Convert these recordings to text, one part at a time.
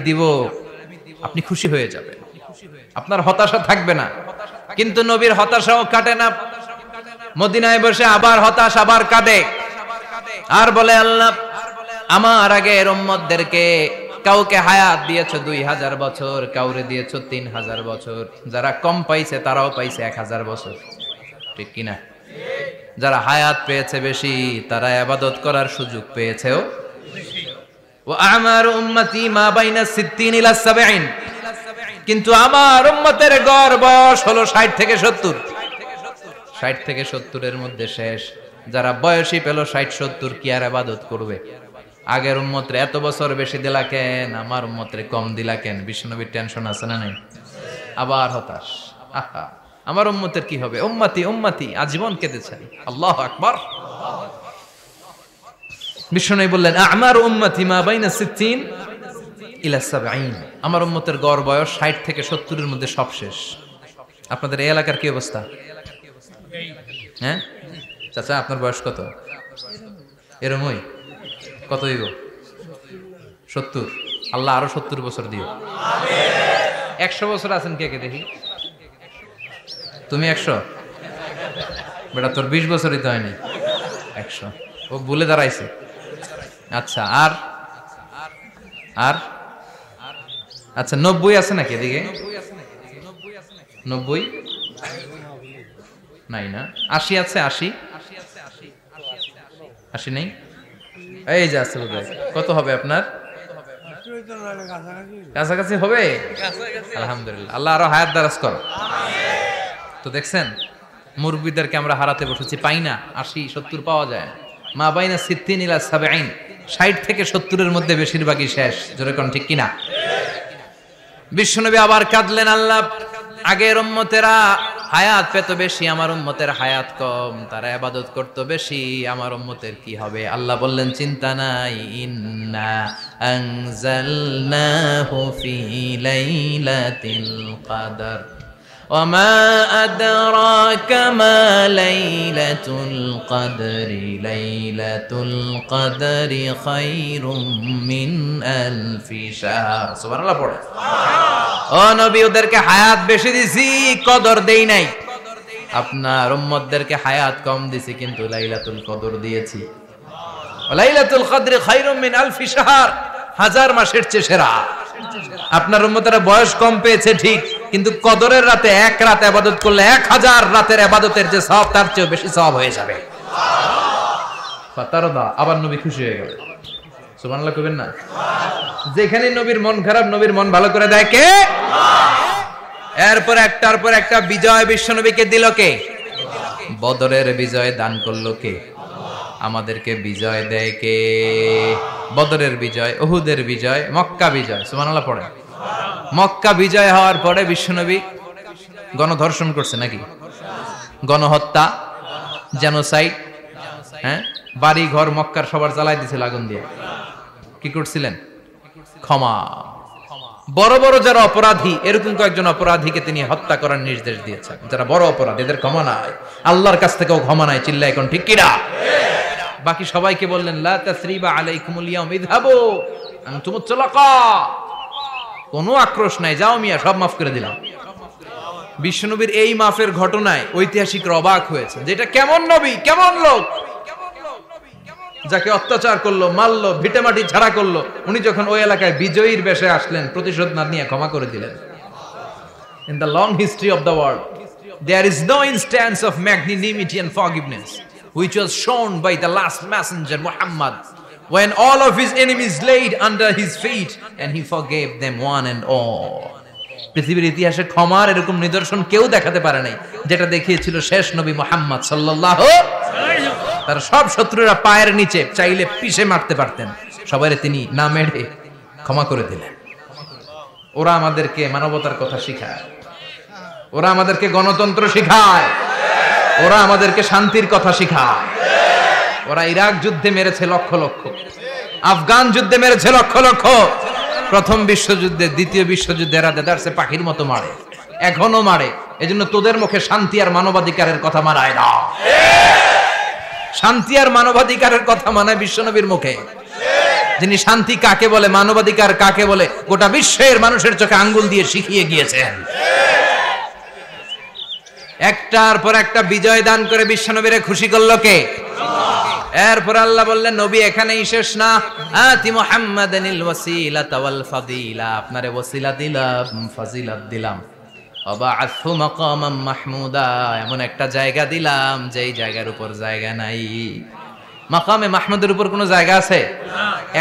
দিব, আপনি খুশি হয়ে যাবেন, আপনার হতাশা থাকবে না। কিন্তু নবীর হতাশাও কাটে না, মদিনায় বসে আবার হতাশ, আবার কাঁদে, আর বলে আল্লাহ আমার আগের উম্মতদেরকে কাউকে হায়াত দিয়েছো 2000 বছর, কাউরে দিয়েছো 3000 বছর, যারা কম পাইছে তারাও পাইছে 1000 বছর, ঠিক কিনা? যারা হায়াত পেয়েছে বেশি তারা ইবাদত করার সুযোগ পেয়েছেও। ওয়া আমার উম্মতি মা বাইনা 60 ইলা 70, কিন্তু আমার উম্মতের গড় বয়স হলো 60 থেকে 70। 60 থেকে 70 এর মধ্যে শেষ। যারা বয়সী পেল 60-70 কি আর ইবাদত করবে? আগের উম্মতরে এত বছর বেশি দিলা কেন, আমার উম্মতরে কম দিলা কেন? বিশ্বনবীর টেনশন আছে না নাই? আবার হতাশ, আহা আমার উম্মতের কি হবে? উম্মতি উম্মতি আজীবন কেঁদেছেন। আল্লাহু আকবার। বিশ্বনবী বললেন আমার উম্মতি মা বাইনা 60 ইলা 70, আমার উম্মতের গড় বয়স 60 থেকে 70 এর মধ্যে সব শেষ। আপনাদের এই এলাকার কি অবস্থা? হ্যাঁ চাচা, আপনার বয়স কত? এরমই কত হইব? 70। আল্লাহ আরো 70 বছর দিও। 100 বছর আছেন কে কে দেখি? তুমি 100? বেটা তোর 20 বছরই তো হয়নি। 100 ও ভুলে দাঁড়াইছে। আচ্ছা আর আর আচ্ছা 90 আছে নাকি এদিকে? 90 নাই না? 80 আছে? 80 নেই? এই যে আছে বোধহয়। কত হবে আপনার? কাছাকাছি হবে? আলহামদুলিল্লাহ, আল্লাহ আরো হায়াত দারাজ করো। তো দেখছেন মুরব্বীদেরকে আমরা হারাতে বসেছি, পাই না। 80-70 পাওয়া যায় না। মা বাইনা 60 ইলা 70, 60 থেকে 70 এর মধ্যে বেশিরভাগই শেষ। জোরে কোন ঠিক কিনা? বিশ্বনবী আবার কাঁদলেন, আল্লাহ আগের উম্মতেরা হায়াত পেত বেশি, আমার উম্মতের হায়াত কম, তারা ইবাদত করত বেশি, আমার উম্মতের কি হবে? আল্লাহ বললেন চিন্তা নাই, ইন্না আনজালনাহু ফি লাইলাতিল কদর ওয়া মা আদরাকা মা লাইলাতুল কদরি লাইলাতুল কদরি খায়রুম মিন আলফি শাহর। সুবহানাল্লাহ পড়ে। ও নবী, ওদেরকে হায়াত বেশি দিছি, কদর দেই নাই। আপনার উম্মতদেরকে হায়াত কম দিছি, কিন্তু লাইলাতুল কদর দিয়েছি। লাইলাতুল কদরি খায়রুম মিন আলফি শাহর, 1000 মাসের চেয়ে সেরা। আপনার উম্মতেরা বয়স কম পেয়েছে ঠিক, কিন্তু কদরের রাতে এক রাত ইবাদত করলে 1000 রাতের ইবাদতের যে সওয়াব তার চেয়ে বেশি সওয়াব হয়ে যাবে। ফাতারদা, আবার নবী খুশি হয়ে গেলেন। সুবহানাল্লাহ কইবেন না? যেখানে নবীর মন খারাপ, নবীর মন ভালো করে দেয় কে? এরপর একটার পর একটা বিজয় বিশ্বনবীকে দিল কে? বদরের বিজয় দান করলো কে? আমাদেরকে বিজয় দেয় কে? বদরের বিজয়, উহুদের বিজয়, মক্কা বিজয়। সুবহানাল্লাহ পড়ে। মক্কা বিজয় হওয়ার পরে বিশ্বনবী গণধর্ষণ করছে নাকি? গণহত্যা, জেনোসাইড, হ্যাঁ, বাড়ি ঘর মক্কার সবার জ্বালাই দিয়েছিল আগুন দিয়ে। কি করছিলেন? ক্ষমা। বড় বড় যারা অপরাধী, এরকম কয়েকজন অপরাধীকে তিনি হত্যা করার নির্দেশ দিয়েছেন। যারা বড় অপরাধী, এদের ক্ষমা নাই, আল্লাহর কাছ থেকেও ক্ষমা নাই। চিল্লায় এখন ঠিক কিনা? বাকি সবাইকে বললেন লা তাসরিবা আলাইকুমুল ইয়াউম ইযহাবু আনতুমুত তুলাকা, কোনো আক্রোশ নাই, যাও মিয়া, সব মাফ করে দিলাম। বিশ্বনবীর এই মাফের ঘটনায় ঐতিহাসিকরা অবাক হয়েছে, যেটা কেমন নবী, কেমন লোক, যাকে অত্যাচার করলো, মারলো, ভিটেমাটি ঝাড়া করলো, উনি যখন ওই এলাকায় বিজয়ীর বেশে আসলেন, প্রতিশোধ না নিয়ে ক্ষমা করে দিলেন। In the long history of the world, there is no instance of magnanimity and forgiveness which was shown by the last messenger Muhammad, when all of his enemies laid under his feet and he forgave them one and all. পৃথিবীর ইতিহাসে ক্ষমার এরকম নিদর্শন কেউ দেখাতে পারে নাই, যেটা দেখিয়েছিল শেষ নবী মুহাম্মদ সাল্লাল্লাহু আলাইহি ওয়াসাল্লাম। তার সব শত্রুরা পায়ের নিচে চাইলে পিষে মারতে পারতেন, সবাইরে তিনি না মেরে ক্ষমা করে দিলেন। ওরা আমাদেরকে মানবতার কথা শিখায়, ওরা আমাদেরকে গণতন্ত্র শিখায়, ওরা আমাদেরকে শান্তির কথা শিখায়। ওরা ইরাক যুদ্ধে মেরেছে লক্ষ লক্ষ, আফগান যুদ্ধে মেরেছে লক্ষ লক্ষ, প্রথম বিশ্বযুদ্ধে, দ্বিতীয় বিশ্বযুদ্ধে এরা দেদারসে পাখির মতো মারে, এখনো মারে। এজন্য তোদের মুখে শান্তি আর মানবাধিকারের কথা মানায় না। শান্তি আর মানবাধিকারের কথা মানায় বিশ্বনবীর মুখে। যিনি শান্তি কাকে বলে, মানবাধিকার কাকে বলে গোটা বিশ্বের মানুষের চোখে আঙ্গুল দিয়ে শিখিয়ে গিয়েছেন। একটার পর একটা বিজয় দান করে বিশ্বনবীরে খুশি করলো কে? এরপর আল্লাহ বললেন নবী এখানেই শেষ না, আতি মুহাম্মাদানিল ওয়াসিলাতা ওয়াল ফাদিলা, আপনারে ওয়াসিলা দিলাম, ফাজিলাত দিলাম, ওয়াবা'আথহু মাকামান মাহমুদা, এমন একটা জায়গা দিলাম যেই জায়গার উপর জায়গা নাই। মাকামে মাহমুদের উপর কোনো জায়গা আছে?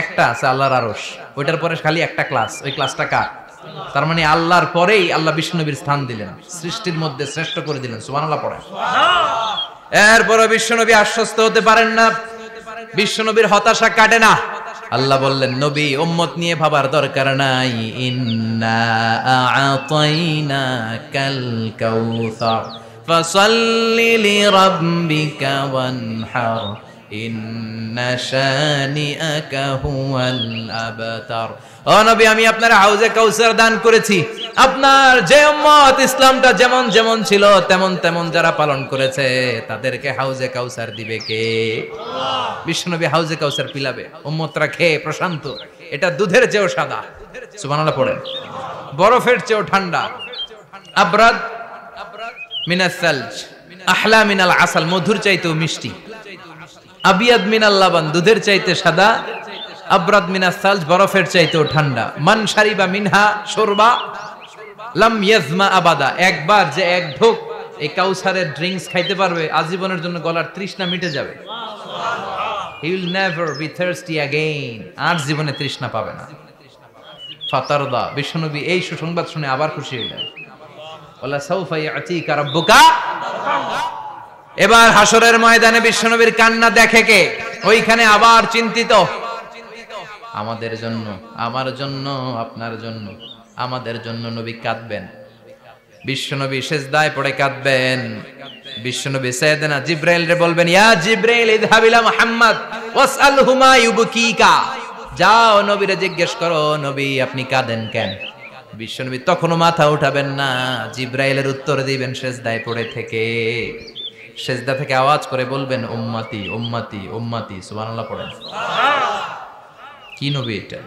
একটা আছে, আল্লাহর আরশ। ওইটার পরে খালি একটা ক্লাস, ওই ক্লাসটা কার? তার মানে আল্লাহর পরেই আল্লাহ বিশ্বনবীর স্থান দিলেন, সৃষ্টির মধ্যে শ্রেষ্ঠ করে দিলেন। সুবহানাল্লাহ পড়েন। এরপরও বিশ্বনবী আশ্বস্ত হতে পারেন না, বিশ্বনবীর হতাশা কাটে না। আল্লাহ বললেন নবী উম্মত নিয়ে ভাবার দরকার নাই, ইন্না আ'তাইনাকাল কাউসার ফাসাল্লি লিরাব্বিকা ওয়ানহার ইন্না শানিআকা হুয়াল আবতার। ও নবী আমি আপনার হাউজে কাউসার দান করেছি, আপনার যে উম্মত ইসলামটা যেমন যেমন ছিল তেমন তেমন যারা পালন করেছে তাদেরকে হাউজে কাউসার দিবে কে? বিশ্বনবী হাউজে কাউসার পিলাবে, উম্মতরা খেয়ে প্রশান্ত। এটা দুধের চেয়েও সাদা, সুবহানাল্লাহ পড়েন, বরফের চেয়েও ঠান্ডা, আবরাদ মিনাস সালজ আহলা মিনাল আসাল, মধুর চাইতেও মিষ্টি, আবিয়াদ মিনাল লাবান, দুধের চাইতে সাদা, আবরাদ মিনাস সালজ, বরফের চাইতেও ঠান্ডা। মান শারিবা মিনহা শুরবা লাম ইয়াজমা আবাদা, একবার যে এক ঢোক এই কাউসারের ড্রিঙ্কস খাইতে পারবে আজীবনের জন্য গলার তৃষ্ণা মিটে যাবে। He will never be thirsty again, আর জীবনে তৃষ্ণা পাবে না। ফাতারদা, বিশ্বনবী এই সুসংবাদ শুনে আবার খুশি হলেন। ওয়ালা সাউফা ইয়াতিকা রাব্বুকা। এবার হাসরের ময়দানে বিশ্বনবীর কান্না দেখে কে? ওইখানে আবার চিন্তিত, আমাদের জন্য, আমার জন্য, আপনার জন্য, আমাদের জন্য নবী কাঁদবেন। বিশ্বনবী সিজদায় পড়ে কাঁদবেন। বিশ্বনবী সাইয়েদনা জিবরাইল রে বলবেন, ইয়া জিবরাইল ইযহাব ইলা মুহাম্মদ ওয়াসআলহু মা ইউবকিকা, যাও নবীরে জিজ্ঞেস করো নবী আপনি কাঁদেন কেন? বিশ্বনবী তখনও মাথা উঠাবেন না, জিবরাইলের উত্তর দিবেন সিজদায় পড়ে থেকে। সিজদা থেকে আওয়াজ করে বলবেন উম্মতি উম্মতি উম্মতি। সুবহানাল্লাহ পড়েন। কি নবী এটা?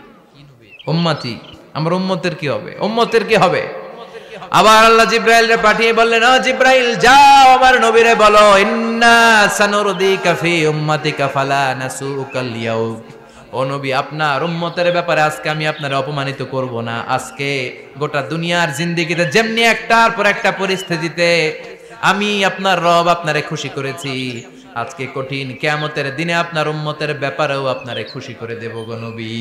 উম্মতি, আমার উম্মতের কি হবে? উম্মতের কি হবে? আবার আল্লাহ জিবরাইলকে পাঠিয়ে বললেন, ও জিবরাইল যাও আমার নবীরে বলো, ইন্না সানুরদিকা ফি উম্মতিকা ফালা নাসুকাল ইয়াউম। ও নবী আপনার উম্মতের ব্যাপারে আজকে আমি আপনারে অপমানিত করব না। আজকে গোটা দুনিয়ার জিন্দেগিতে যেমনি একটার পর একটা পরিস্থিতিতে আমি আপনার রব আপনারে খুশি করেছি, আজকে কঠিন কিয়ামতের দিনে আপনার উম্মতের ব্যাপারেও আপনারে খুশি করে দেব গো নবী।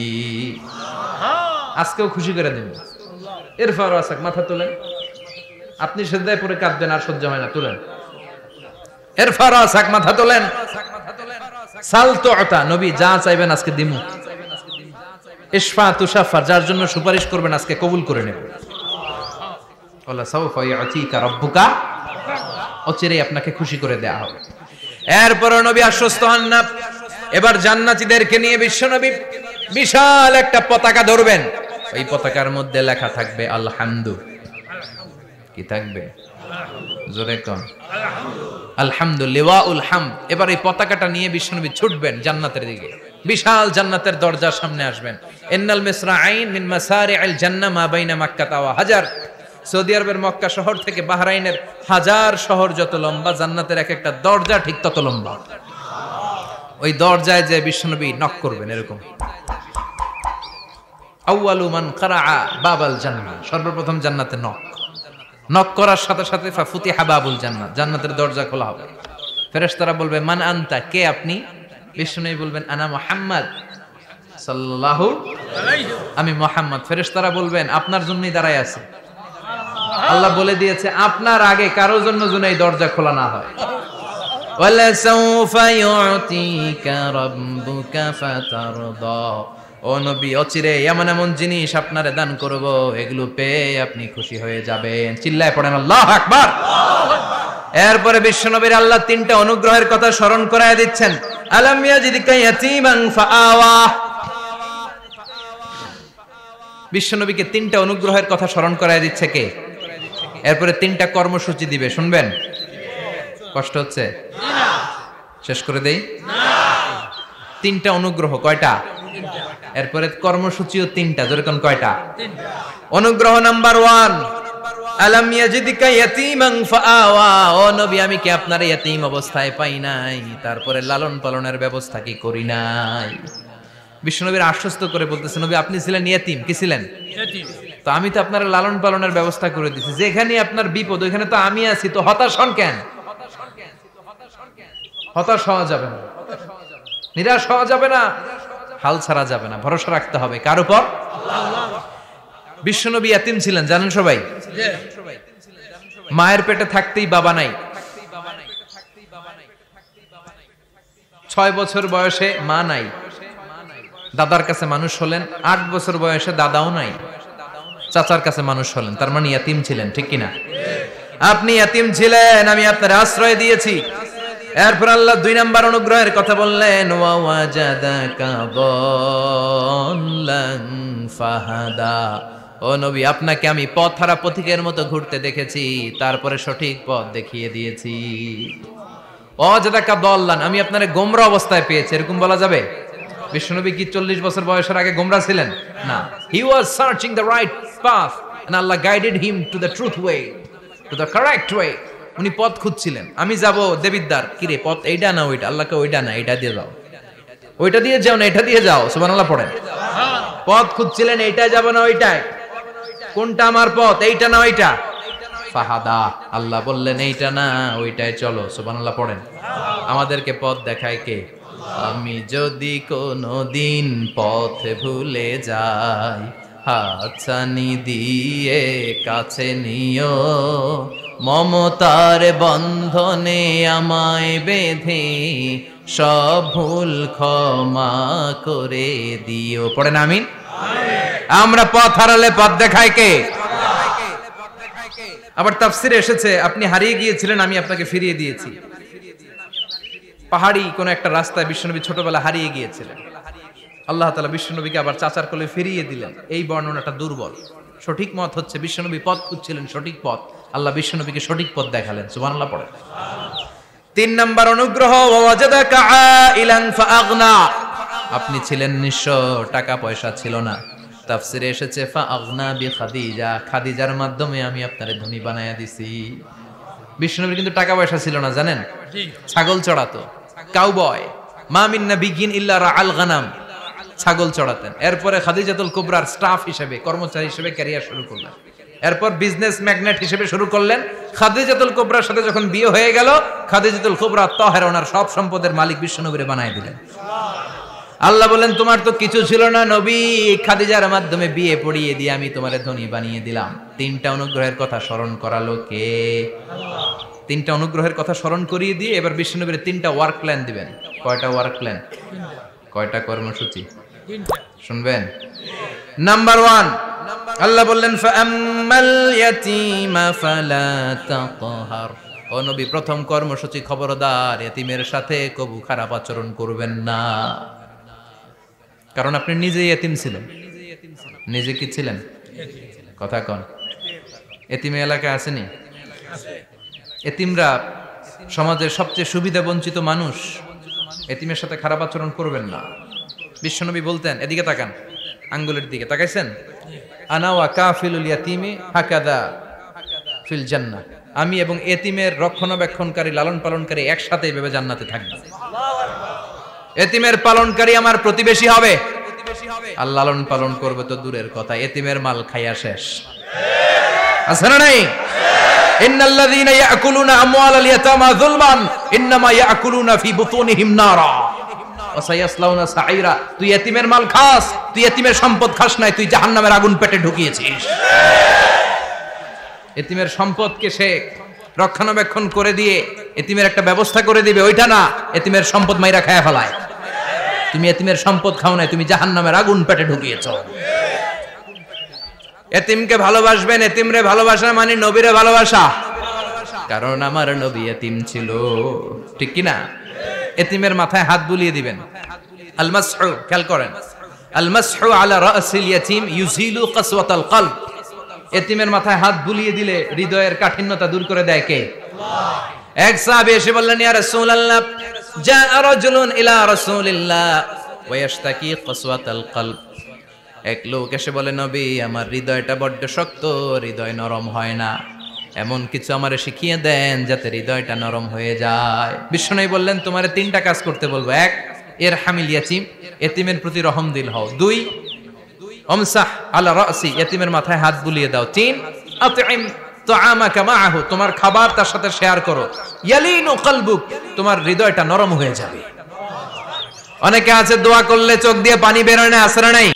আজকেও খুশি করে দেব। এরপর আসাক মাথা তোলেন, আপনি সিজদায় পড়ে কাঁদবেন আর সহ্য হয় না, তুলেন। এরপর আসাক মাথা তোলেন। সাল তুতা, নবী যা চাইবেন আজকে দিমু। ইশফা তুশাফার, যার জন্য সুপারিশ করবেন আজকে কবুল করে নেব। ওয়ালা সাউফা ইয়াতিকা রাব্বুকা, অচিরেই আপনাকে খুশি করে দেয়া হবে। এরপর নবী আশ্বস্ত হন না। এবার জান্নাতীদেরকে নিয়ে বিশ্বনবী বিশাল একটা পতাকা ধরবেন। ওই পতাকার মধ্যে লেখা থাকবে আলহামদু। কি থাকবে? জোরে কোন আলহামদুলিল্লাহুল হামদ। এবার এই পতাকাটা নিয়ে বিশ্বনবী ছুটবেন জান্নাতের দিকে। বিশাল জান্নাতের দরজার সামনে আসবেন। ইন্নাল মিসরাঈন মিন মাসারি'আল জান্নাহ মা বাইনা মাক্কা ওয়া হাজার। সৌদি আরবের মক্কা শহর থেকে বাহরাইনের হাজার শহর যত লম্বা, জান্নাতের এক একটা দরজা ঠিক তত লম্বা। ওই দরজায় যে বিশ্বনবী নক করবেন এরকম, আউয়ালু মান কারাআ বাবাল জান্নাহ, সর্বপ্রথম জান্নাতে নক করার সাথে সাথে ফাফুতিহা বাবুল জান্নাহ, জান্নাতের দরজা খোলা হবে। ফেরেশতারা বলবে মান আনতা, কে আপনি? বিশ্বনবী বলবেন আনা মুহাম্মদ সাল্লাল্লাহু আলাইহি, আমি মুহাম্মদ। ফেরেশতারা বলবেন আপনার জন্যই দাঁড়ায় আছে। আল্লাহ বলে দিয়েছে আপনার আগে কারোর জন্য যেন এই দরজা খোলা না হয়। ওয়ালা সাউফা ইউতিকা রাব্বুকা ফাতারদা, ও নবী অচিরে এমন এমন জিনিস আপনারে দান করব, এগুলো পেয়ে আপনি খুশি হয়ে যাবেন। চিল্লায় পড়েন আল্লাহু আকবার। এরপরে বিশ্বনবীর আল্লাহ তিনটা অনুগ্রহের কথা স্মরণ করায় দিচ্ছেন। আলাম ইয়াজিদকা ইয়াতীমান ফাআওয়া, বিশ্বনবীকে তিনটা অনুগ্রহের কথা স্মরণ করায় দিচ্ছে কে? এরপরে তিনটা কর্মসূচি দিবে, শুনবেন? কষ্ট হচ্ছে? শেষ করে দেই। তিনটা অনুগ্রহ কয়টা? এরপরে কর্মসূচিও 3টা, যেরকম কয়টা? অনুগ্রহ নাম্বার 1, আলাম ইয়াজিদিকা ইয়াতীমান ফাআওয়া, ও নবী আমি কি আপনার ইয়াতীম অবস্থায় পাই নাই, তারপরে লালন পালনের ব্যবস্থা কি করি নাই? বিশ্বনবীর আশ্বস্ত করে বলতেছে, নবী আপনি ছিলেন ইয়াতীম, কি ছিলেন? ইয়াতীম। তো আমি তো আপনার লালন পালনের ব্যবস্থা করে দিয়েছি, যেখানে আপনার বিপদ ওইখানে তো আমি আছি, তো হতাশ হন কেন? হতাশ হওয়া যাবে না, নিরাশ হওয়া যাবে না, হাল ছাড়া যাবে না, ভরসা রাখতে হবে কার উপর? আল্লাহ। বিশ্বনবী ইয়াতীম ছিলেন জানেন সবাই? মায়ের পেটে থাকতেই বাবা নাই, 6 বছর বয়সে মা নাই, দাদার কাছে মানুষ হলেন, 8 বছর বয়সে দাদাও নাই, চাচার কাছে মানুষ হলেন, তার মানে ইয়াতীম ছিলেন, ঠিক কিনা? আপনি ইয়াতীম ছিলেন, আমি আপনার আশ্রয় দিয়েছি। এরপর আল্লাহ 2 নাম্বার অনুগ্রহের কথা বললেন, ওয়া ওয়াজাদাকা দাল্লান ফাহাদা, ও নবী আপনাকে আমি পথহারা পথিকের মতো ঘুরতে দেখেছি, তারপরে সঠিক পথ দেখিয়ে দিয়েছি। ওয়াজাদাকা দাল্লান, আমি আপনারে গোমরা অবস্থায় পেয়েছি, এরকম বলা যাবে? বিশ্বনবী কি 40 বছর বয়সের আগে গোমরা ছিলেন? না, he was searching the right path and Allah guided him to the truth way, to the correct way. উনি পথ খুঁজছিলেন, আমি যাব দেবিদ্দার, কি রে পথ এইটা না ওইটা? আল্লাহকে ওইটা না এটা দিয়ে যাও, ওইটা দিয়ে যাও না এটা দিয়ে যাও, সুবহানাল্লাহ পড়েন। পথ খুঁজছিলেন, এইটা যাব না ওইটাই, কোনটা আমার পথ, এইটা না ওইটা? ফাহাদা, আল্লাহ বললেন এইটা না ওইটাই চলো, সুবহানাল্লাহ পড়েন। আমাদেরকে পথ দেখায় কে? আমি যদি কোনদিন পথ ভুলে যাই, হাতছানি দিয়ে কাছে নিও, মমতার বন্ধনে আমায় বেঁধে সব ভুল ক্ষমা করে দিও, পড়েন আমিন। আমরা পথ হারালে পথ দেখায় কে? আবার তাফসিরে এসেছে আপনি হারিয়ে গিয়েছিলেন, আমি আপনাকে ফিরিয়ে দিয়েছি। পাহাড়ি কোন একটা রাস্তায় বিশ্বনবী ছোটবেলা হারিয়ে গিয়েছিলেন, আল্লাহ তাআলা বিশ্বনবীকে আবার চাচার কোলে ফিরিয়ে দিলেন। এই বর্ণনাটা দুর্বল, সঠিক মত হচ্ছে বিশ্বনবী পথ খুঁজছিলেন, সঠিক পথ, আল্লাহ বিশ্বনবীকে সঠিক পথ দেখালেন, সুবহানাল্লাহ পড়েন। 3 নাম্বার অনুগ্রহ, ওয়াজাদাকা আইলান ফাআগনা, আপনি ছিলেন নিঃস্ব, টাকা পয়সা ছিল না। তাফসিরে এসেছে ফাআগনা বিখাদিজা, খাদিজার মাধ্যমে আমি আপনারে ধনী বানায়া দিছি। বিশ্বনবীর কিন্তু টাকা পয়সা ছিল না জানেন, ছাগল চড়াতো, কাউবয়, মা মিন নাবিয়্যিন ইল্লা রাআল গানাম, ছাগল চড়াতেন। এরপরে খাদিজাতুল কুবরার স্টাফ হিসেবে, কর্মচারী হিসেবে ক্যারিয়ার শুরু করলেন। এরপর বিজনেস ম্যাগনেট হিসেবে শুরু করলেন। খাদিজাতুল কুবরার সাথে যখন বিয়ে হয়ে গেল, খাদিজাতুল কুবরা তাহেরা ওনার সব সম্পদের মালিক বিশ্বনবীরে বানায় দিলেন। আল্লাহ বলেন তোমার তো কিছু ছিল না নবী, খাদিজার মাধ্যমে বিয়ে পড়িয়ে দিয়ে আমি তোমারে ধনী বানিয়ে দিলাম। 3টা অনুগ্রহের কথা স্মরণ করালো কে? আল্লাহ। 3টা অনুগ্রহের কথা স্মরণ করিয়ে দিয়ে এবার বিশ্বনবীর 3টা ওয়ার্ক প্ল্যান দিবেন। কয়টা ওয়ার্ক প্ল্যান? কয়টা কর্মসূচি? 3টা। শুনবেন? নাম্বার 1, আল্লাহ বললেন ফাআম্মাল ইয়াতীমা ফালা তাকহার, ও নবী প্রথম কর্মসূচি খবরদার এতিমের সাথে কবু খারাপ আচরণ করবেন না, কারণ আপনি নিজেই এতিম ছিলেন। নিজে কি ছিলেন? কথা কন। এতিমে এলাকায় আসেনি? এতিমরা সমাজের সবচেয়ে সুবিধা বঞ্চিত মানুষ, এতিমের সাথে খারাপ আচরণ করবেন না। বিশ্বনবী বলতেন, এদিকে তাকান, আঙ্গুলের দিকে তাকাইছেন, আনা ওয়া কাফিলুল ইয়াতীমি হাকাদা ফিল জান্নাহ, আমি এবং এতিমের রক্ষণাবেক্ষণকারী লালন পালনকারী একসাথে এইভাবে জান্নাতে থাকবে। এতিমের পালনকারী আমার প্রতিবেশী হবে, আর লালন পালন করবে তো দূরের কথা, এতিমের মাল খাইয়া শেষ। আছে না নাই? ইন্নাল্লাযীনা ইয়াকুলুনা আমওয়ালাল ইয়াতামা যুলমান ইন্নামা ইয়াকুলুনা ফি বুতুনিহিম নারা ওয়া সায়াসলাউনা সাঈরা। তুই এতিমের মাল খাস, তুই এতিমের সম্পদ খাস নাই, তুই জাহান্নামের আগুন পেটে ঢুকিয়েছিস। এতিমের সম্পদকে সে রক্ষণাবেক্ষণ করে দিয়ে এতিমের একটা ব্যবস্থা করে দিবে, ওইটা না, এতিমের সম্পদ মাইরা খায়া ফেলায়। তুমি এতিমের সম্পদ খাও নাই, তুমি জাহান্নামের আগুন পেটে ঢুকিয়েছ। এতিমকে ভালোবাসবেন, এতিমরে ভালোবাসা মানে নবীরে ভালোবাসা, কারণ আমার নবী এতিম ছিল, ঠিক কি না? এতিমের মাথায় হাত বুলিয়ে দিবেন। আল মাসহু, খেয়াল করেন, আল মাসহু আলা রাসিল ইয়াতীম ইউজিলু কাসওয়াতাল কলব, এতিমের মাথায় হাত বুলিয়ে দিলে হৃদয়ের কাঠিন্যতা দূর করে দেয় কে? আল্লাহ। এক সাহাবী এসে বললেন, ইয়া রাসূলুল্লাহ, জাআ রাজুলুন ইলা রাসূলিল্লাহ, ওয়ায়াশতাকি কসওয়াতাল কলব। এক লোক এসে বলে, নবী আমার হৃদয়টা বড্ড শক্ত, হৃদয় নরম হয় না, এমন কিছু আমারে শিখিয়ে দেন যাতে হৃদয়টা নরম হয়ে যায়। বিশ্বনবী বললেন, তোমারে 3টা কাজ করতে বলবো। 1, এর হামিল ইয়াতিম, এতিমের প্রতি রহম দিল হও। 2, আমসাহ আলা রাসি, এতিমের মাথায় হাত বুলিয়ে দাও। 3, আতইম তাআমাকা মাআহু, তোমার খাবার তার সাথে শেয়ার করো। ইয়ালিনু কলবুক, তোমার হৃদয়টা নরম হয়ে যাবে। অনেকে আছে দোয়া করলে চোখ দিয়ে পানি বের হয় না, আসরা নাই।